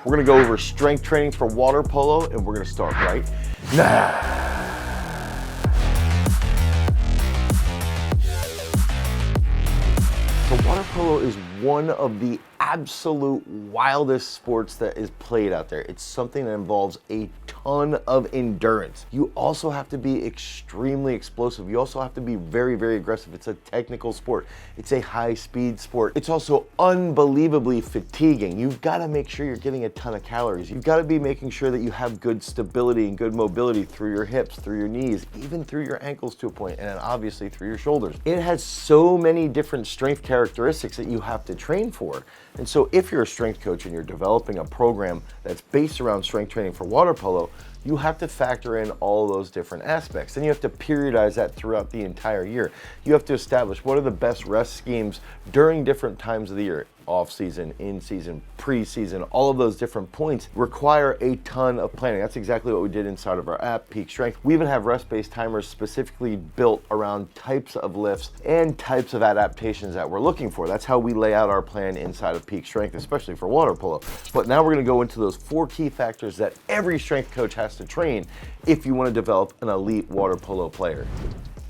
We're gonna go over strength training for water polo, and we're gonna start right now. So water polo is one of the absolute wildest sports that is played out there. It's something that involves a ton of endurance. You also have to be extremely explosive. You also have to be very, very aggressive. It's a technical sport. It's a high speed sport. It's also unbelievably fatiguing. You've got to make sure you're getting a ton of calories. You've got to be making sure that you have good stability and good mobility through your hips, through your knees, even through your ankles to a point, and then obviously through your shoulders. It has so many different strength characteristics that you have to train for. And so if you're a strength coach and you're developing a program that's based around strength training for water polo, you have to factor in all those different aspects. And you have to periodize that throughout the entire year. You have to establish what are the best rest schemes during different times of the year. Off season, in season, pre-season, all of those different points require a ton of planning. That's exactly what we did inside of our app, Peak Strength. We even have rest-based timers specifically built around types of lifts and types of adaptations that we're looking for. That's how we lay out our plan inside of Peak Strength, especially for water polo. But now we're gonna go into those 4 key factors that every strength coach has to train if you wanna develop an elite water polo player.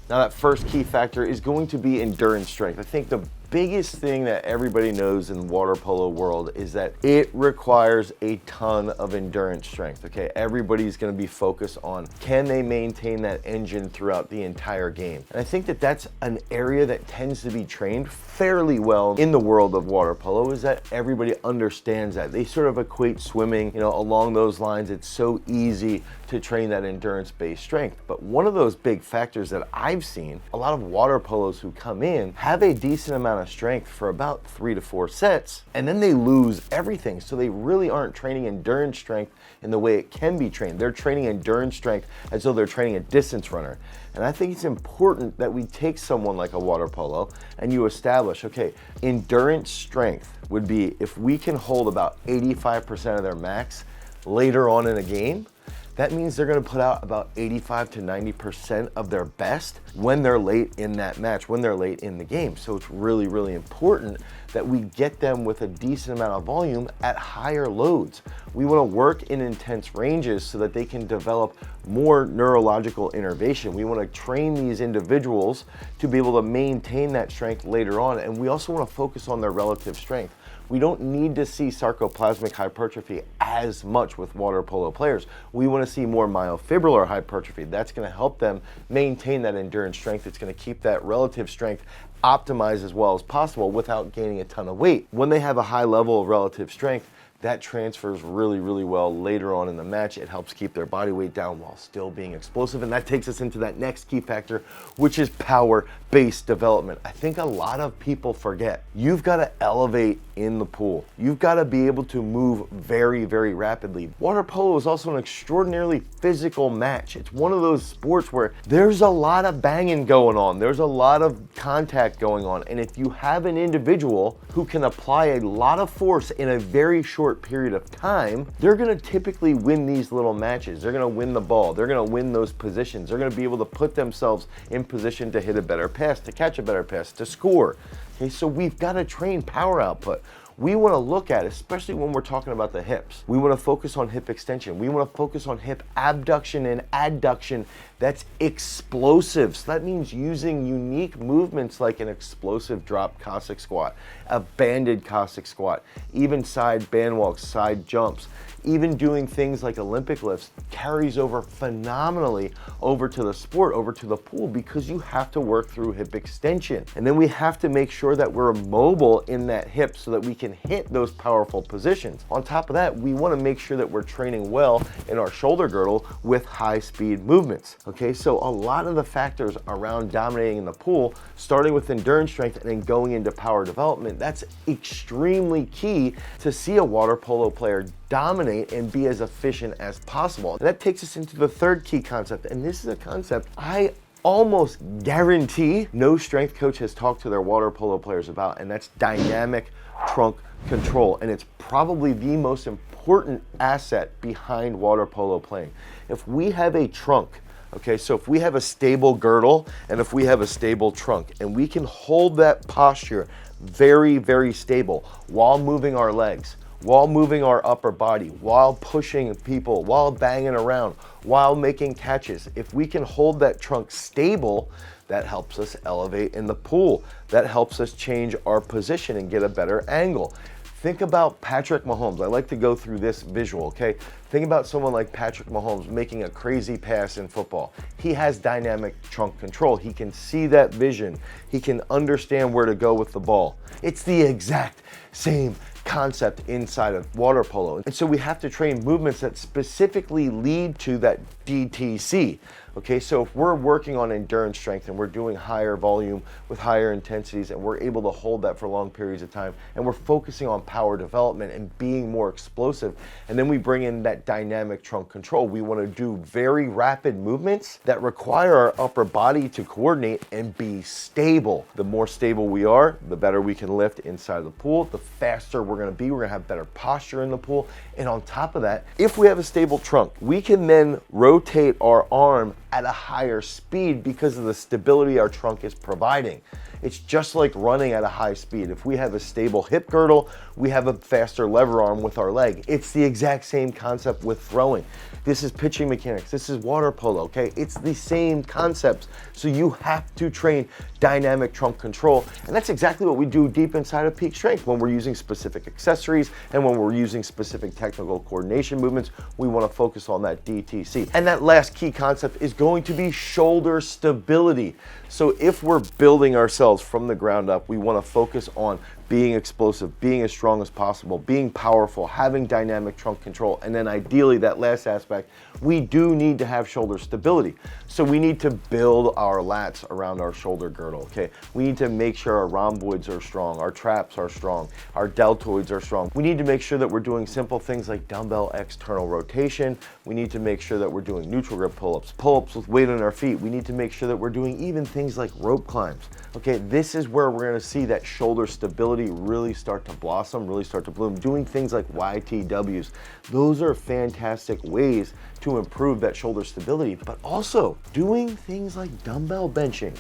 Now that first key factor is going to be endurance strength. I think the biggest thing that everybody knows in the water polo world is that it requires a ton of endurance strength, okay? Everybody's gonna be focused on, can they maintain that engine throughout the entire game? And I think that that's an area that tends to be trained fairly well in the world of water polo, is that everybody understands that. They sort of equate swimming, along those lines. It's so easy to train that endurance-based strength. But one of those big factors that I've seen, a lot of water polos who come in have a decent amount of strength for about 3 to 4 sets, and then they lose everything. So they really aren't training endurance strength in the way it can be trained. They're training endurance strength as though they're training a distance runner. And I think it's important that we take someone like a water polo and you establish, okay, endurance strength would be if we can hold about 85% of their max later on in a game. That means they're gonna put out about 85 to 90% of their best when they're late in that match, when they're late in the game. So it's really, really important that we get them with a decent amount of volume at higher loads. We wanna work in intense ranges so that they can develop more neurological innervation. We wanna train these individuals to be able to maintain that strength later on, and we also wanna focus on their relative strength. We don't need to see sarcoplasmic hypertrophy as much with water polo players. We want to see more myofibrillar hypertrophy. That's going to help them maintain that endurance strength. It's going to keep that relative strength optimized as well as possible without gaining a ton of weight. When they have a high level of relative strength, that transfers really, really well later on in the match. It helps keep their body weight down while still being explosive. And that takes us into that next key factor, which is power-based development. I think a lot of people forget. You've got to elevate in the pool. You've got to be able to move very, very rapidly. Water polo is also an extraordinarily physical match. It's one of those sports where there's a lot of banging going on. There's a lot of contact going on. And if you have an individual who can apply a lot of force in a very short period of time, they're going to typically win these little matches. They're going to win the ball. They're going to win those positions. They're going to be able to put themselves in position to hit a better pass, to catch a better pass, to score. Okay, so we've got to train power output. We want to look at, especially when we're talking about the hips, we want to focus on hip extension. We want to focus on hip abduction and adduction that's explosive. So that means using unique movements like an explosive drop Cossack squat, a banded Cossack squat, even side band walks, side jumps. Even doing things like Olympic lifts carries over phenomenally over to the sport, over to the pool, because you have to work through hip extension. And then we have to make sure that we're mobile in that hip so that we can hit those powerful positions. On top of that, we want to make sure that we're training well in our shoulder girdle with high speed movements. Okay, so a lot of the factors around dominating in the pool, starting with endurance strength and then going into power development, that's extremely key to see a water polo player dominate and be as efficient as possible. And that takes us into the third key concept, and this is a concept I almost guarantee no strength coach has talked to their water polo players about, and that's dynamic trunk control. And it's probably the most important asset behind water polo playing. If we have a trunk, okay, so if we have a stable girdle and if we have a stable trunk and we can hold that posture very, very stable while moving our legs, while moving our upper body, while pushing people, while banging around, while making catches. If we can hold that trunk stable, that helps us elevate in the pool. That helps us change our position and get a better angle. Think about Patrick Mahomes. I like to go through this visual, okay? Think about someone like Patrick Mahomes making a crazy pass in football. He has dynamic trunk control. He can see that vision. He can understand where to go with the ball. It's the exact same concept inside of water polo. And so we have to train movements that specifically lead to that DTC. Okay, so if we're working on endurance strength and we're doing higher volume with higher intensities and we're able to hold that for long periods of time and we're focusing on power development and being more explosive, and then we bring in that dynamic trunk control, we want to do very rapid movements that require our upper body to coordinate and be stable. The more stable we are, the better we can lift inside the pool, the faster we're going to be, we're going to have better posture in the pool. And on top of that, if we have a stable trunk, we can then rotate our arm at a higher speed because of the stability our trunk is providing. It's just like running at a high speed. If we have a stable hip girdle, we have a faster lever arm with our leg. It's the exact same concept with throwing. This is pitching mechanics. This is water polo, okay? It's the same concepts. So you have to train dynamic trunk control. And that's exactly what we do deep inside of peak strength. When we're using specific accessories and when we're using specific technical coordination movements, we want to focus on that DTC. And that last key concept is going to be shoulder stability. So if we're building ourselves from the ground up, we want to focus on being explosive, being as strong as possible, being powerful, having dynamic trunk control, and then ideally that last aspect, we do need to have shoulder stability. So we need to build our lats around our shoulder girdle, okay? We need to make sure our rhomboids are strong, our traps are strong, our deltoids are strong. We need to make sure that we're doing simple things like dumbbell external rotation. We need to make sure that we're doing neutral grip pull-ups with weight on our feet. We need to make sure that we're doing even things like rope climbs. Okay, this is where we're gonna see that shoulder stability really start to blossom, really start to bloom. Doing things like YTWs, those are fantastic ways to improve that shoulder stability, but also doing things like dumbbell benching,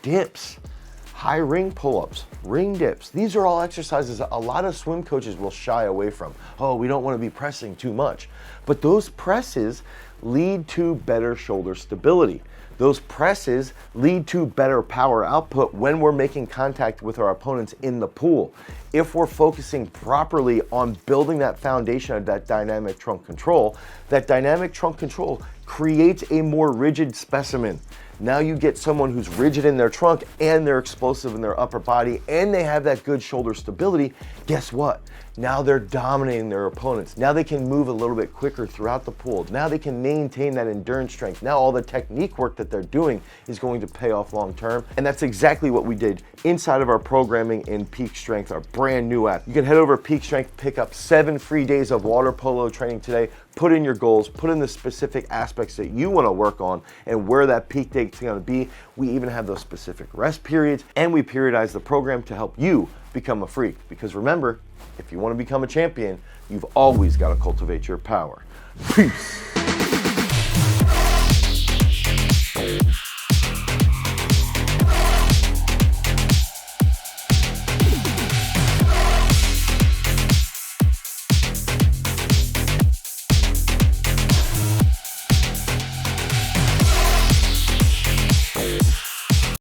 dips, high ring pull-ups, ring dips. These are all exercises a lot of swim coaches will shy away from. Oh, we don't want to be pressing too much. But those presses lead to better shoulder stability. Those presses lead to better power output when we're making contact with our opponents in the pool. If we're focusing properly on building that foundation of that dynamic trunk control creates a more rigid specimen. Now you get someone who's rigid in their trunk and they're explosive in their upper body and they have that good shoulder stability. Guess what? Now they're dominating their opponents. Now they can move a little bit quicker throughout the pool. Now they can maintain that endurance strength. Now all the technique work that they're doing is going to pay off long term. And that's exactly what we did inside of our programming in Peak Strength, our brand new app. You can head over to Peak Strength, pick up 7 free days of water polo training today, put in your goals, put in the specific aspects that you want to work on and where that peak date's going to be. We even have those specific rest periods and we periodize the program to help you become a freak. Because remember, if you want to become a champion, you've always got to cultivate your power. Peace.